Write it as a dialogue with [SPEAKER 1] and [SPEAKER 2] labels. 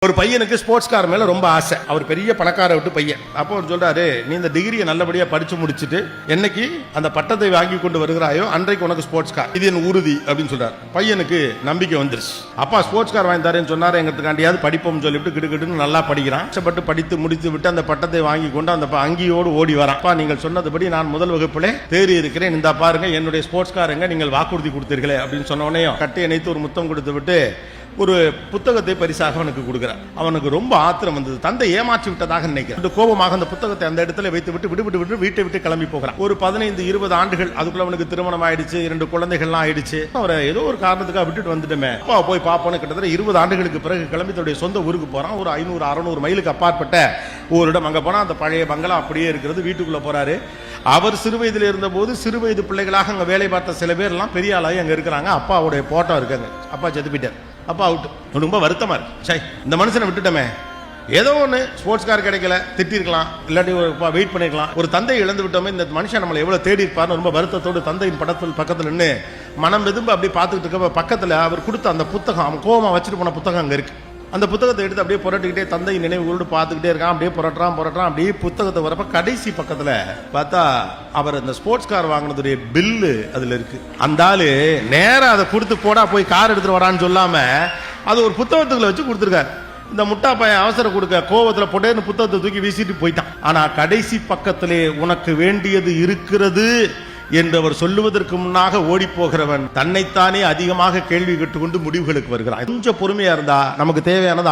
[SPEAKER 1] ஒரு பையனுக்கு sports car மேல ரொம்ப ஆசை. அவர் பெரிய பணக்கார விட்டு பையன். அப்போ அவர் சொல்றாரு, நீ இந்த டிகிரியை நல்லபடியா படிச்சு முடிச்சுட்டு என்னைக்கு அந்த பட்டத்தை வாங்கி கொண்டு வருகிறாயோ அன்றைக்கு உனக்கு ஸ்போர்ட்ஸ் கார், இது என் உறுதி அப்படின்னு சொல்றாரு. பையனுக்கு நம்பிக்கை வந்துருச்சு. அப்பா ஸ்போர்ட்ஸ் கார் வாங்கி தரேன்னு சொன்னாரு. எங்கிறதுக்காண்டியாவது படிப்போம்னு சொல்லிவிட்டு கிடுக்கிட்டு நல்லா படிக்கிறான். கஷ்டப்பட்டு படித்து முடித்து விட்டு அந்த பட்டத்தை வாங்கி கொண்டு அந்த அங்கியோடு ஓடி வரான். அப்பா நீங்கள் சொன்னதுபடி நான் முதல் வகுப்பிலே தேறி இருக்கிறேன், இந்த பாருங்க என்னுடைய ஸ்போர்ட்ஸ் காருங்க, நீங்கள் வாக்குறுதி கொடுத்தீர்களே அப்படின்னு சொன்ன உடனே கட்டி இணைத்து ஒரு முத்தம் கொடுத்து விட்டு ஒரு புத்தகத்தை பரிசாக அவனுக்கு கொடுக்கிறார். அவனுக்கு ரொம்ப ஆத்திரம் வந்தது. தந்தை ஏமாற்றி விட்டதாக நினைக்கிறான். கோபமாக அந்த புத்தகத்தை அந்த இடத்துல வைத்து விட்டு விட்டு வீட்டை விட்டு கிளம்பி போகிறான். ஒரு 15-20 ஆண்டுகள் அதுக்குள்ள அவனுக்கு திருமணம் ஆயிடுச்சு, 2 குழந்தைகள்லாம் ஆயிடுச்சு. அவரை ஏதோ ஒரு காரணத்துக்காக விட்டுட்டு வந்துட்டுமே, அப்பா போய் பார்ப்போன்னு கிட்டத்தட்ட 20 ஆண்டுகளுக்கு பிறகு கிளம்பி தன்னுடைய சொந்த ஊருக்கு போறான். ஒரு 500-600 மைலுக்கு அப்பாற்பட்ட ஒரு இடம். அங்க போனா அந்த பழைய பங்களா அப்படியே இருக்கிறது. வீட்டுக்குள்ள போறாரு. அவர் சிறு வயதில் இருந்த போது சிறு வயது பிள்ளைகளாக அங்க வேலை பார்த்த சில பேர் எல்லாம் பெரிய ஆளாகி அங்க இருக்கிறாங்க. அப்பாவுடைய போட்டோ இருக்காங்க. அப்பா செத்து போயிட்டார். அப்பா அவுட். ரொம்ப வருத்தமா இருக்கு. இந்த மனுஷனை விட்டுட்டோமே, ஏதோ ஒன்று ஸ்போர்ட்ஸ் கார் கிடைக்கல, திட்டிருக்கலாம், இல்லாட்டி வெயிட் பண்ணிருக்கலாம். ஒரு தந்தை இழந்து விட்டோமே, இந்த மனுஷன் நம்மளை எவ்வளவு தேடி இருப்பார்னு ரொம்ப வருத்தத்தோடு தந்தையின் படத்தில் பக்கத்தில் நின்று மனம் வெதும்பு அப்படியே பார்த்துக்கிட்டு இருக்க பக்கத்தில் அவர் கொடுத்த அந்த புத்தகம், அவன் கோவமா வச்சுட்டு போன புத்தகம் அங்கே இருக்கு. அந்த புத்தகத்தை எடுத்து அப்படியே புரட்டிக்கிட்டே தந்தை நினைவுகளோடு பார்த்துக்கிட்டே இருக்கான். அப்படியே புரட்டுறான். அப்படியே புத்தகத்தை வரப்ப கடைசி பக்கத்துல பார்த்தா அவர் அந்த ஸ்போர்ட்ஸ் கார் வாங்கினதுடைய பில்லு அதுல இருக்கு. அந்த ஆளு நேரம் அதை கொடுத்து போடா போய் கார் எடுத்துட்டு வரான்னு சொல்லாம அது ஒரு புத்தகத்துக்குள்ள வச்சு கொடுத்துருக்காரு. இந்த முட்டா பையன் அவசரம் கொடுக்க கோவத்துல போட்டேன்னு புத்தகத்தை தூக்கி வீசிட்டு போயிட்டான். ஆனா கடைசி பக்கத்திலே உனக்கு வேண்டியது இருக்கிறது என்று அவர் சொல்லுவதற்கு முன்னாக ஓடி போகிறவன் தன்னைத்தானே அதிகமாக கேள்வி கேட்டுக்கொண்டு முடிவுகளுக்கு வருகிறான். கொஞ்சம் பொறுமையா இருந்தா நமக்கு தேவையானது